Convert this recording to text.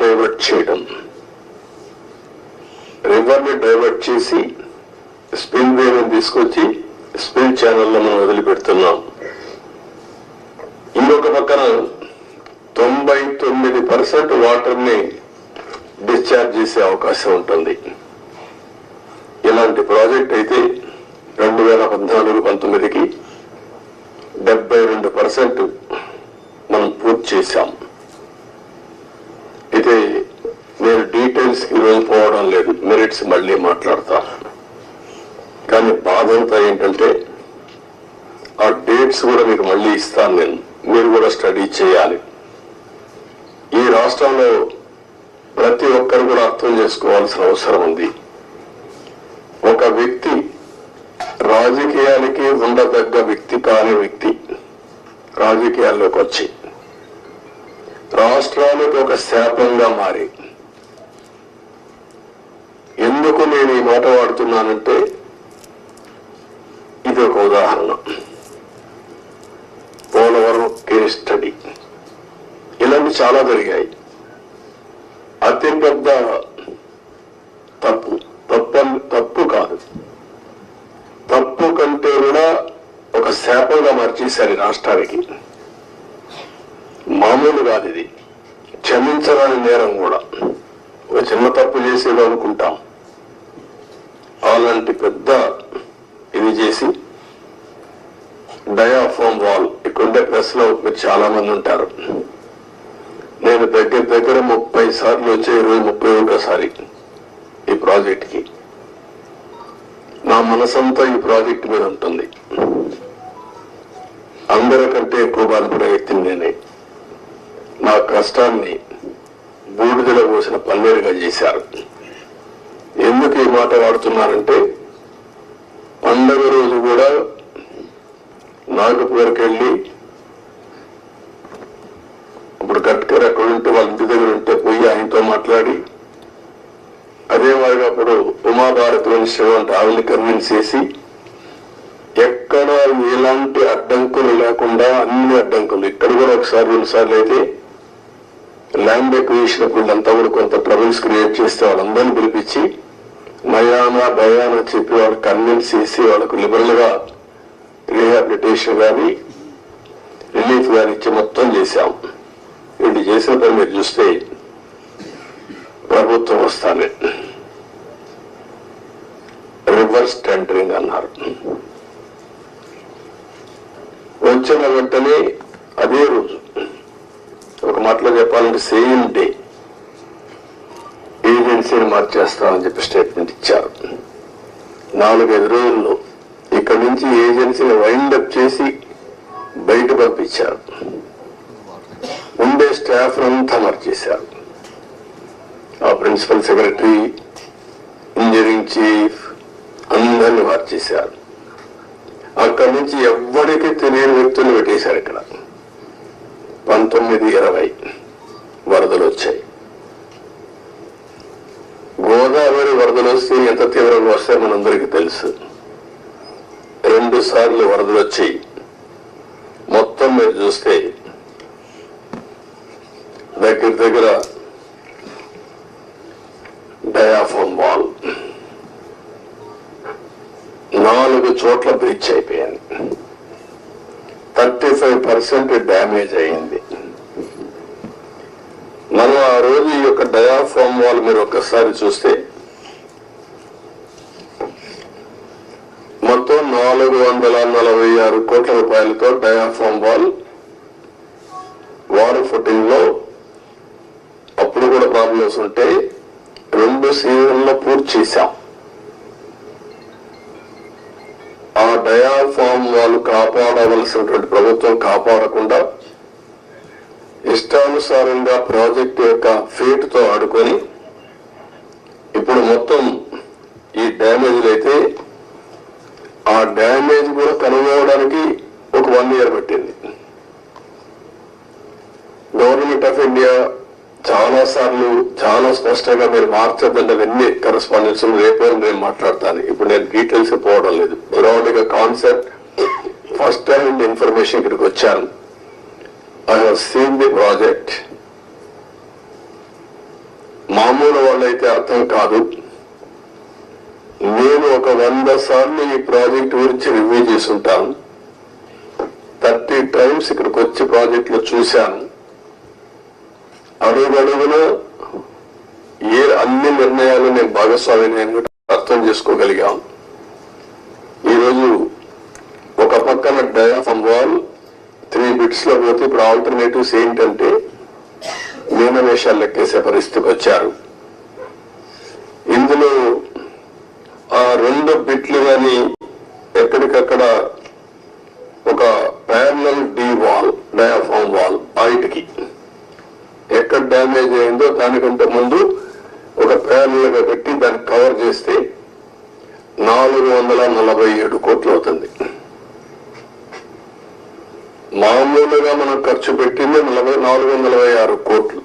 Divert చేయడం, river ని divert చేసి స్పిల్ వేని తీసుకొచ్చి స్పిల్ ఛానల్లో మనం వదిలిపెడుతున్నాం. ఇంకొక పక్కన 99% వాటర్ ని డిశ్చార్జ్ చేసే అవకాశం ఉంటుంది. ఇలాంటి ప్రాజెక్ట్ అయితే 2014-19కి 72% మనం పూర్తి చేశాం. అయితే నేను డీటెయిల్స్ కి ఈరోజు పోవడం లేదు, మెరిట్స్ మళ్ళీ మాట్లాడతాను. కానీ బాధ అంతా ఏంటంటే ఆ డేట్స్ కూడా మీకు మళ్ళీ ఇస్తాను నేను, మీరు కూడా స్టడీ చేయాలి. ఈ రాష్ట్రంలో ప్రతి ఒక్కరు కూడా అర్థం చేసుకోవాల్సిన అవసరం ఉంది. ఒక వ్యక్తి రాజకీయాలకి ఉండదగ్గ వ్యక్తి కాని వ్యక్తి రాజకీయాల్లోకి వచ్చి రాష్ట్రానికి ఒక శాపంగా మారి, ఎందుకు నేను ఈ మాట వాడుతున్నానంటే ఇది ఒక ఉదాహరణ. పోలవరం కేస్ స్టడీ ఇలాంటి చాలా జరిగాయి. అతిపెద్ద తప్పు కాదు, తప్పు కంటే కూడా ఒక శాపంగా మార్చేశారు రాష్ట్రానికి. మామూలు కాదు ఇది, క్షమించరాని నేరం కూడా. ఒక చిన్న తప్పు చేసేదో అనుకుంటాం, అలాంటి పెద్ద ఇది చేసి డయాఫామ్ వాల్. ఇక్కడుండే ప్రెస్ లో మీరు చాలా మంది ఉంటారు. నేను దగ్గర 30 సార్లు వచ్చే 31సారి ఈ ప్రాజెక్ట్ కి. నా మనసంతా ఈ ప్రాజెక్ట్ మీద ఉంటుంది. అందరికంటే ఎక్కువ బాధపడే వ్యక్తిని నేనే. నా కష్టాన్ని బూడిదలో పోసిన పన్నీరుగా చేశారు. ఎందుకు ఈ మాట వాడుతున్నారంటే, పండగ రోజు కూడా నాగపూర్కి వెళ్ళి, ఇప్పుడు గట్కర్ అక్కడ ఉంటే వాళ్ళ ఇంటి దగ్గర ఉంటే పోయి ఆయనతో మాట్లాడి, అదే మాదిరిగా అప్పుడు ఉమాభారతి మినిస్టర్ అంటే ఆవిడని కన్విన్స్ చేసి ఎక్కడ ఎలాంటి అడ్డంకులు లేకుండా అన్ని అడ్డంకులు, ఇక్కడ కూడా ఒకసారి 2 సార్లు అయితే ల్యాండ్ ఎక్విజిషన్ వీళ్ళంతా కూడా కొంత ట్రబుల్స్ క్రియేట్ చేస్తే వాళ్ళందరినీ పిలిపించి నయానా భయానా చెప్పి వాళ్ళు కన్విన్స్ చేసి వాళ్ళకు లిబరల్ గా రీహాబిలిటేషన్ కానీ రిలీఫ్ కానీ ఇచ్చి మొత్తం చేశాం. వీళ్ళు చేసిన పని మీరు చూస్తే ప్రభుత్వం వస్తానే రివర్స్ టెండరింగ్ అన్నారు. వచ్చిన వెంటనే అదే రోజు, ఒక మాటలో చెప్పాలంటే సేమ్ డే ఏజెన్సీని మార్చేస్తామని చెప్పి స్టేట్మెంట్ ఇచ్చారు. 4-5 రోజుల్లో ఇక్కడి నుంచి ఏజెన్సీని వైండప్ చేసి బయట పంపించారు. ఉండే స్టాఫ్ అంతా మార్చేశారు. ఆ ప్రిన్సిపల్ సెక్రటరీ, ఇంజనీరింగ్ చీఫ్ అందరినీ మార్చేశారు. అక్కడి నుంచి ఎవ్వరికి తెలియని వ్యక్తులు పెట్టేశారు. ఇక్కడ 19-20 వరదలు వచ్చాయి. గోదావరి వరదలు వస్తే ఎంత తీవ్రంగా వస్తాయో మనందరికీ తెలుసు. 2 సార్లు వరదలు వచ్చాయి. మొత్తం మీరు చూస్తే దగ్గర డయాఫామ్ వాల్ 4 చోట్ల బ్రీచ్ అయిపోయాయి. 35% డ్యామేజ్ అయింది. మనం ఆ రోజు ఈ యొక్క డయాఫామ్ వాల్ మీరు ఒక్కసారి చూస్తే మొత్తం 446 కోట్ల రూపాయలతో డయాఫామ్ వాల్ వాటర్ ఫుటింగ్ లో అప్పుడు కూడా ప్రాబ్లమ్స్ ఉంటే 2 సీజన్లో పూర్తి చేశాం. ఆ డయాఫామ్ వాల్ కాపాడవలసినటువంటి ప్రభుత్వం కాపాడకుండా ఇష్టానుసారంగా ప్రాజెక్టు యొక్క ఫేట్ తో ఆడుకొని ఇప్పుడు మొత్తం ఈ డ్యామేజ్ అయితే ఆ డ్యామేజ్ కూడా కనుగొనడానికి ఒక 1 year పట్టింది. గవర్నమెంట్ ఆఫ్ ఇండియా చాలా సార్లు చాలా స్పష్టంగా మీరు మార్చద్దంటే అవన్నీ కరెస్పాండెన్స్ రేపే నేను మాట్లాడతాను. ఇప్పుడు నేను డీటెయిల్స్ పోవడం లేదు. బ్రాడ్ గా కాన్సెప్ట్ ఫస్ట్ టైం ఇన్ఫర్మేషన్ ఇక్కడికి వచ్చాను. I have seen the project. మామూలు వాళ్ళైతే అర్థం కాదు. నేను ఒక 100 సార్లు ఈ ప్రాజెక్ట్ గురించి రివ్యూ చేసి ఉంటాను. 30 టైమ్స్ ఇక్కడికి వచ్చి ప్రాజెక్టులో చూశాను. అడుగడుగున అన్ని నిర్ణయాలు నేను భాగస్వామిని అర్థం చేసుకోగలిగాం. ఈరోజు ఒక పక్కన డయాఫ్రమ్ వాల్ 3 బిట్స్ లో పోతే ఇప్పుడు ఆల్టర్నేటివ్స్ ఏంటంటే మీనవేషాలు లెక్కేసే పరిస్థితికి వచ్చారు. ఇందులో ఆ 2 బిట్లు కానీ ఎక్కడికక్కడ ఒక parallel D wall, diaphragm wall హైట్కి ఎక్కడ డ్యామేజ్ అయిందో దానికంటే ముందు ఒక ప్యారలల్ గా పెట్టి దాన్ని కవర్ చేస్తే 447 కోట్లు అవుతుంది. మామూలుగా మనం ఖర్చు పెట్టింది 446 కోట్లు.